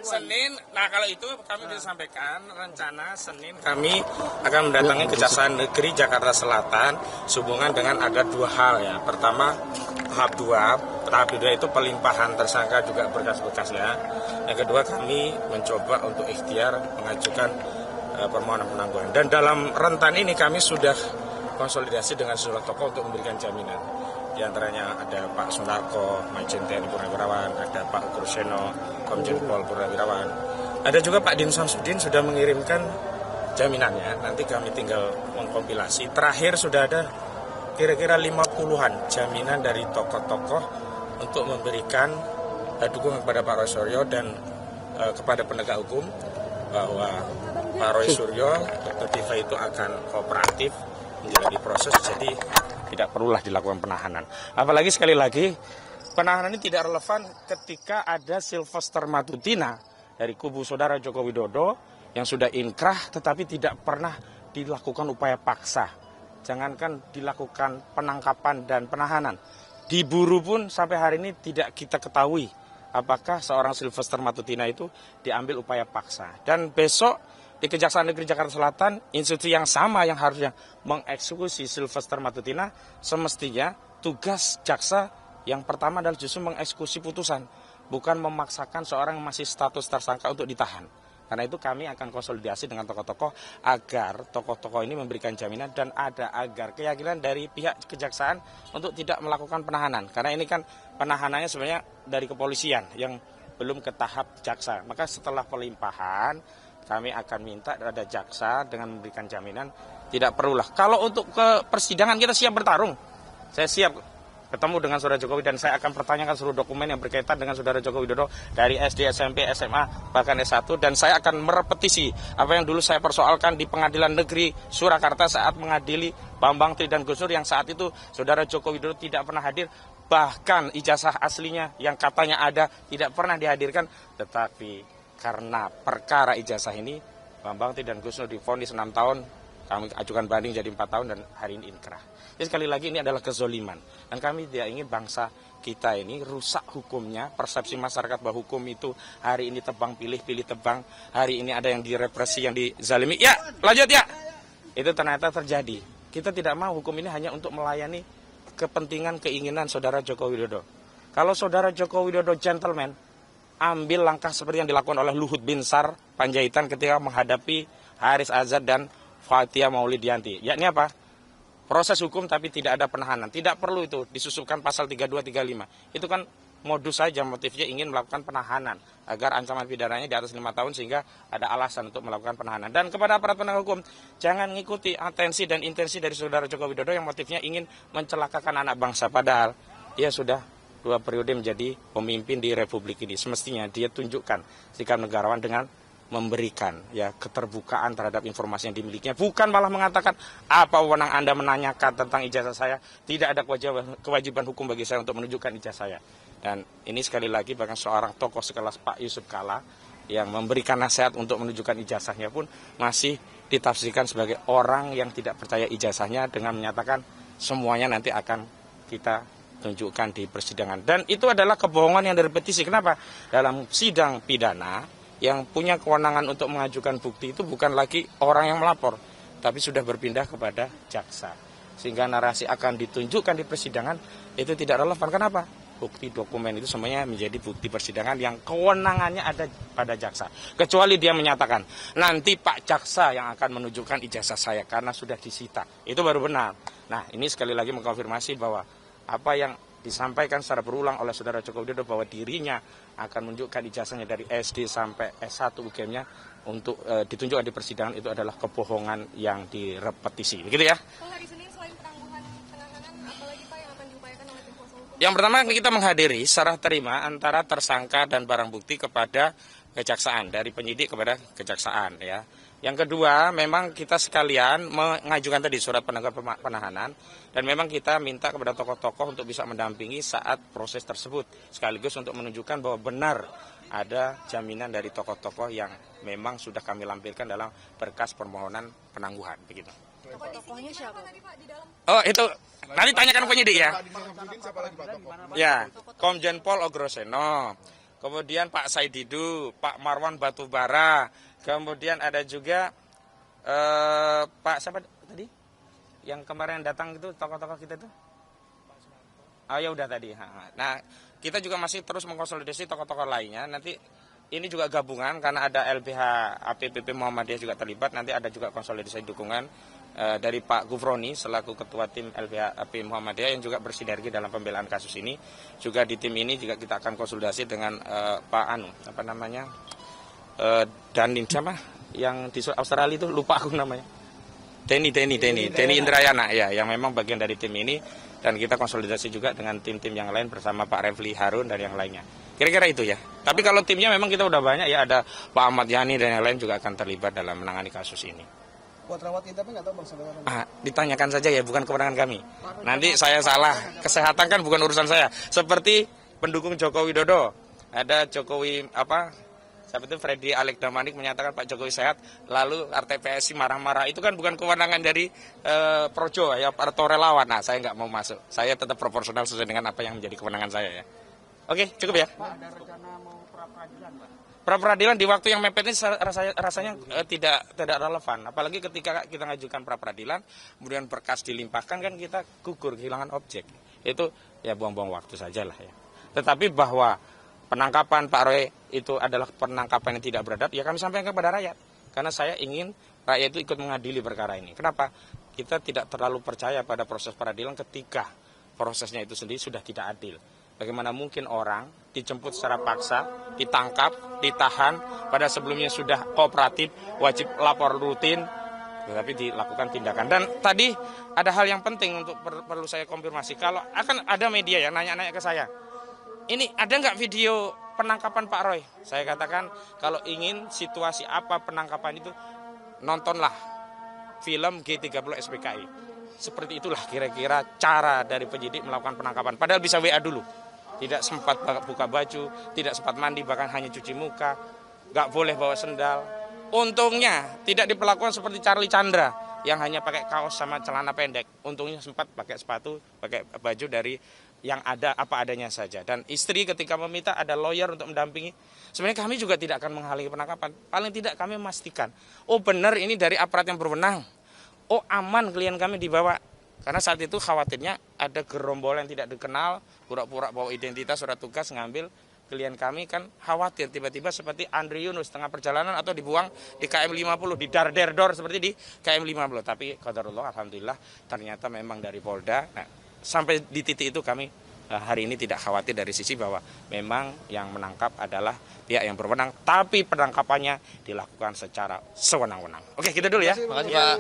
Senin, nah kalau itu kami bisa sampaikan rencana Senin kami akan mendatangi Kejaksaan Negeri Jakarta Selatan sehubungan dengan ada dua hal ya. Pertama tahap 2 itu pelimpahan tersangka juga berkas-berkasnya. Yang kedua kami mencoba untuk ikhtiar mengajukan permohonan penangguhan. Dan dalam rentan ini kami sudah konsolidasi dengan sejumlah tokoh untuk memberikan jaminan. Di antaranya ada Pak Sunarko, Majen TNI Purnawirawan, ada Pak Ugroseno, Komjen Pol Purnawirawan. Ada juga Pak Din Samsudin sudah mengirimkan jaminannya, nanti kami tinggal mengkompilasi. Terakhir sudah ada kira-kira 50-an jaminan dari tokoh-tokoh untuk memberikan dukungan kepada Pak Roy Suryo dan kepada penegak hukum bahwa Pak Roy Suryo, Dr. Diva itu akan kooperatif menjalani proses, jadi tidak perlulah dilakukan penahanan. Apalagi sekali lagi, penahanan ini tidak relevan ketika ada Sylvester Matutina dari kubu saudara Joko Widodo yang sudah inkrah tetapi tidak pernah dilakukan upaya paksa. Jangankan dilakukan penangkapan dan penahanan, diburu pun sampai hari ini tidak kita ketahui apakah seorang Sylvester Matutina itu diambil upaya paksa. Dan besok di Kejaksaan Negeri Jakarta Selatan, institusi yang sama yang harusnya mengeksekusi Sylvester Matutina, semestinya tugas jaksa yang pertama adalah justru mengeksekusi putusan, bukan memaksakan seorang yang masih status tersangka untuk ditahan. Karena itu kami akan konsolidasi dengan tokoh-tokoh agar tokoh-tokoh ini memberikan jaminan dan ada agar keyakinan dari pihak kejaksaan untuk tidak melakukan penahanan. Karena ini kan penahanannya sebenarnya dari kepolisian yang belum ke tahap jaksa. Maka setelah pelimpahan, kami akan minta ada jaksa dengan memberikan jaminan tidak perlulah. Kalau untuk ke persidangan kita siap bertarung. Saya siap ketemu dengan saudara Jokowi dan saya akan pertanyakan seluruh dokumen yang berkaitan dengan saudara Joko Widodo dari SD, SMP, SMA, bahkan S1. Dan saya akan merepetisi apa yang dulu saya persoalkan di Pengadilan Negeri Surakarta saat mengadili Bambang Tri dan Gus Dur yang saat itu saudara Joko Widodo tidak pernah hadir. Bahkan ijazah aslinya yang katanya ada tidak pernah dihadirkan. Tetapi karena perkara ijazah ini, Bambang Tri dan Gus Dur divonis 6 tahun, kami ajukan banding jadi 4 tahun dan hari ini inkrah. Jadi sekali lagi ini adalah kezoliman. Dan kami tidak ingin bangsa kita ini rusak hukumnya, persepsi masyarakat bahwa hukum itu hari ini tebang pilih, pilih tebang, hari ini ada yang direpresi, yang dizalimi. Ya, lanjut ya. Itu ternyata terjadi. Kita tidak mau hukum ini hanya untuk melayani kepentingan, keinginan saudara Joko Widodo. Kalau saudara Joko Widodo gentleman, ambil langkah seperti yang dilakukan oleh Luhut Binsar Panjaitan ketika menghadapi Haris Azhar dan Fathia Maulidiyanti. Yakni apa? Proses hukum tapi tidak ada penahanan. Tidak perlu itu disusupkan pasal 3235. Itu kan modus saja, motifnya ingin melakukan penahanan agar ancaman pidananya di atas 5 tahun sehingga ada alasan untuk melakukan penahanan. Dan kepada aparat penegak hukum, jangan mengikuti atensi dan intensi dari saudara Joko Widodo yang motifnya ingin mencelakakan anak bangsa. Padahal dia sudah 2 periode menjadi pemimpin di Republik ini. Semestinya dia tunjukkan sikap negarawan dengan memberikan ya keterbukaan terhadap informasi yang dimilikinya, bukan malah mengatakan apa wewenang Anda menanyakan tentang ijazah saya, tidak ada kewajiban hukum bagi saya untuk menunjukkan ijazah saya. Dan ini sekali lagi bahkan seorang tokoh sekelas Pak Yusuf Kalla yang memberikan nasihat untuk menunjukkan ijazahnya pun masih ditafsirkan sebagai orang yang tidak percaya ijazahnya dengan menyatakan semuanya nanti akan kita tunjukkan di persidangan. Dan itu adalah kebohongan yang direpetisi. Kenapa? Dalam sidang pidana yang punya kewenangan untuk mengajukan bukti itu bukan lagi orang yang melapor, tapi sudah berpindah kepada jaksa. Sehingga narasi akan ditunjukkan di persidangan itu tidak relevan. Kenapa? Bukti dokumen itu semuanya menjadi bukti persidangan yang kewenangannya ada pada jaksa. Kecuali dia menyatakan, nanti Pak Jaksa yang akan menunjukkan ijazah saya karena sudah disita. Itu baru benar. Nah, ini sekali lagi mengkonfirmasi bahwa apa yang disampaikan secara berulang oleh saudara Joko Widodo bahwa dirinya akan menunjukkan ijazahnya dari SD sampai S1 UGM-nya untuk ditunjukkan di persidangan itu adalah kebohongan yang direpetisi. Begitu ya? Kalau hari Senin selain penangguhan penahanan, apalagi Pak yang akan diupayakan oleh tim kuasa hukum? Yang pertama kita menghadiri serah terima antara tersangka dan barang bukti kepada kejaksaan, dari penyidik kepada kejaksaan ya. Yang kedua, memang kita sekalian mengajukan tadi surat penangguhan penahanan dan memang kita minta kepada tokoh-tokoh untuk bisa mendampingi saat proses tersebut sekaligus untuk menunjukkan bahwa benar ada jaminan dari tokoh-tokoh yang memang sudah kami lampirkan dalam berkas permohonan penangguhan begitu. Tokohnya siapa? Oh, itu nanti tanyakan penyidik ya. Ya, Komjen Pol Ugroseno, kemudian Pak Saididu, Pak Marwan Batubara, kemudian ada juga Pak siapa tadi? Yang kemarin datang itu tokoh-tokoh kita itu? Oh ya udah tadi. Nah, kita juga masih terus mengkonsolidasi tokoh-tokoh lainnya. Nanti ini juga gabungan karena ada LBH APPP Muhammadiyah juga terlibat. Nanti ada juga konsolidasi dukungan dari Pak Gufroni selaku ketua tim LBH AP Muhammadiyah yang juga bersinergi dalam pembelaan kasus ini. Juga di tim ini juga kita akan konsolidasi dengan Pak Danin siapa? Yang di Australia itu lupa aku namanya. Denny Indrayana ya, yang memang bagian dari tim ini, dan kita konsolidasi juga dengan tim-tim yang lain bersama Pak Refli Harun dan yang lainnya. Kira-kira itu ya. Tapi kalau timnya memang kita udah banyak ya, ada Pak Ahmad Yani dan yang lain juga akan terlibat dalam menangani kasus ini. Buat rawat inapnya nggak tahu Bang sebenarnya. Ditanyakan saja ya, bukan kewenangan kami. Nanti saya salah, kesehatan kan bukan urusan saya. Seperti pendukung Joko Widodo, ada Jokowi siapa itu Freddy Alek Damanik menyatakan Pak Jokowi sehat, lalu RTPSI marah-marah, itu kan bukan kewenangan dari Projo ya, atau relawan. Nah, saya nggak mau masuk, saya tetap proporsional sesuai dengan apa yang menjadi kewenangan saya ya. Oke, cukup ya. Pak, ada rencana mau pra-peradilan, Pak? Pra-peradilan di waktu yang mepet ini rasanya tidak relevan, apalagi ketika kita ngajukan pra-peradilan, kemudian berkas dilimpahkan kan kita gugur, kehilangan objek, itu ya buang-buang waktu saja lah ya. Tetapi bahwa penangkapan Pak Roy itu adalah penangkapan yang tidak beradab, ya kami sampaikan kepada rakyat. Karena saya ingin rakyat itu ikut mengadili perkara ini. Kenapa? Kita tidak terlalu percaya pada proses peradilan ketika prosesnya itu sendiri sudah tidak adil. Bagaimana mungkin orang dijemput secara paksa, ditangkap, ditahan, pada sebelumnya sudah kooperatif, wajib lapor rutin, tetapi dilakukan tindakan. Dan tadi ada hal yang penting untuk perlu saya konfirmasi. Kalau akan ada media yang nanya-nanya ke saya, ini ada nggak video penangkapan Pak Roy? Saya katakan kalau ingin situasi apa penangkapan itu, nontonlah film G30 SPKI. Seperti itulah kira-kira cara dari penyidik melakukan penangkapan. Padahal bisa WA dulu. Tidak sempat buka baju, tidak sempat mandi, bahkan hanya cuci muka. Nggak boleh bawa sendal. Untungnya tidak diperlakukan seperti Charlie Chandra yang hanya pakai kaos sama celana pendek. Untungnya sempat pakai sepatu, pakai baju dari yang ada apa adanya saja. Dan istri ketika meminta ada lawyer untuk mendampingi. Sebenarnya kami juga tidak akan menghalangi penangkapan. Paling tidak kami memastikan, oh benar ini dari aparat yang berwenang. Oh aman klien kami dibawa. Karena saat itu khawatirnya ada gerombolan yang tidak dikenal, pura-pura bawa identitas, surat tugas, ngambil klien kami, kan khawatir tiba-tiba seperti Andri Yunus tengah perjalanan atau dibuang di KM 50, di dar-der-dor seperti di KM 50. Tapi qadarullah alhamdulillah ternyata memang dari Polda. Nah, sampai di titik itu kami hari ini tidak khawatir dari sisi bahwa memang yang menangkap adalah pihak yang berwenang, tapi penangkapannya dilakukan secara sewenang-wenang. Oke, kita dulu ya. Terima kasih, Pak.